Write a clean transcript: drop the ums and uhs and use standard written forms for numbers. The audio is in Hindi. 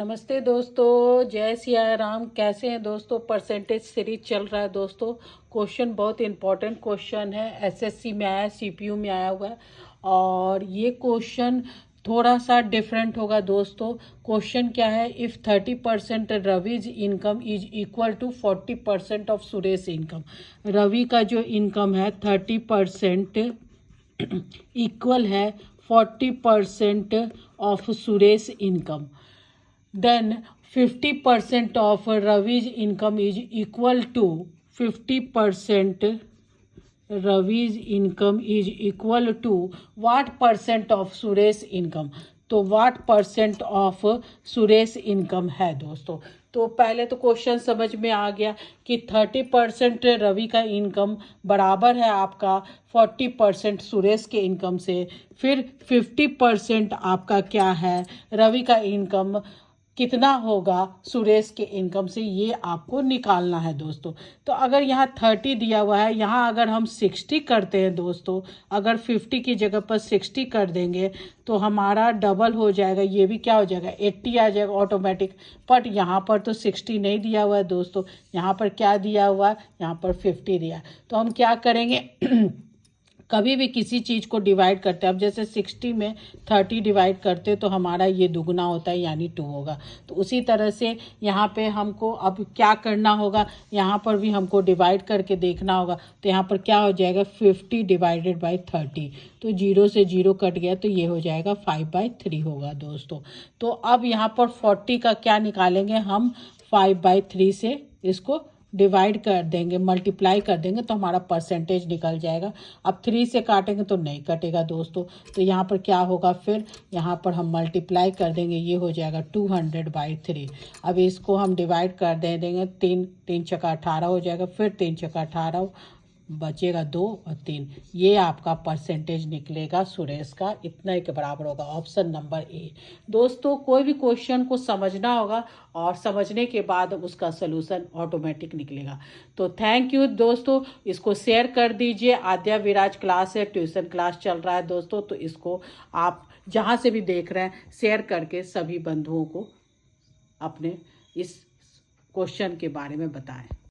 नमस्ते दोस्तों, जय सिया राम। कैसे हैं दोस्तों? परसेंटेज सीरीज चल रहा है दोस्तों। क्वेश्चन बहुत इंपॉर्टेंट क्वेश्चन है, एसएससी में आया, सीपीयू में आया हुआ है और ये क्वेश्चन थोड़ा सा डिफरेंट होगा दोस्तों। क्वेश्चन क्या है? If 30% Ravi's income is equal to 40% of Suresh income. Ravi का जो इनकम है 30% इक्वल है 40% of Suresh income, then 50% of Ravi's income is equal to 50% Ravi's income is equal to what percent of Suresh income. तो what percent of Suresh income है दोस्तों। तो पहले तो क्वेश्चन समझ में आ गया कि 30% रवि का इनकम बराबर है आपका 40% सुरेश के इनकम से। फिर 50% आपका क्या है, रवि का इनकम कितना होगा सुरेश के इनकम से, ये आपको निकालना है दोस्तों। तो अगर यहाँ 30 दिया हुआ है, यहाँ अगर हम 60 करते हैं दोस्तों, अगर 50 की जगह पर 60 कर देंगे तो हमारा डबल हो जाएगा, ये भी क्या हो जाएगा 80 आ जाएगा ऑटोमेटिक। बट यहाँ पर तो 60 नहीं दिया हुआ है दोस्तों, यहाँ पर क्या दिया हुआ है, यहाँ पर 50 दिया है। तो हम क्या करेंगे कभी भी किसी चीज़ को डिवाइड करते हैं, अब जैसे 60 में 30 डिवाइड करते तो हमारा ये दुगना होता है यानी 2 होगा। तो उसी तरह से यहाँ पे हमको अब क्या करना होगा, यहाँ पर भी हमको डिवाइड करके देखना होगा। तो यहाँ पर क्या हो जाएगा 50 डिवाइडेड बाई 30, तो 0 से 0 कट गया तो ये हो जाएगा 5/3 होगा दोस्तों। तो अब यहाँ पर 40 का क्या निकालेंगे हम, 5/3 से इसको डिवाइड कर देंगे, मल्टीप्लाई कर देंगे तो हमारा परसेंटेज निकल जाएगा। अब 3 से काटेंगे तो नहीं कटेगा दोस्तों। तो यहाँ पर क्या होगा, फिर यहाँ पर हम मल्टीप्लाई कर देंगे, ये हो जाएगा 200/3। अब इसको हम डिवाइड कर देंगे, 3 छक्का 18 हो जाएगा, फिर 3 छक्का 18 बचेगा 2 और 3। ये आपका परसेंटेज निकलेगा सुरेश का, इतना ही के बराबर होगा, ऑप्शन नंबर ए। दोस्तों कोई भी क्वेश्चन को समझना होगा और समझने के बाद उसका सलूशन ऑटोमेटिक निकलेगा। तो थैंक यू दोस्तों, इसको शेयर कर दीजिए। आद्या विराज क्लास है, ट्यूशन क्लास चल रहा है दोस्तों, तो इसको आप जहाँ से भी देख रहे हैं शेयर करके सभी बंधुओं को अपने इस क्वेश्चन के बारे में बताएं।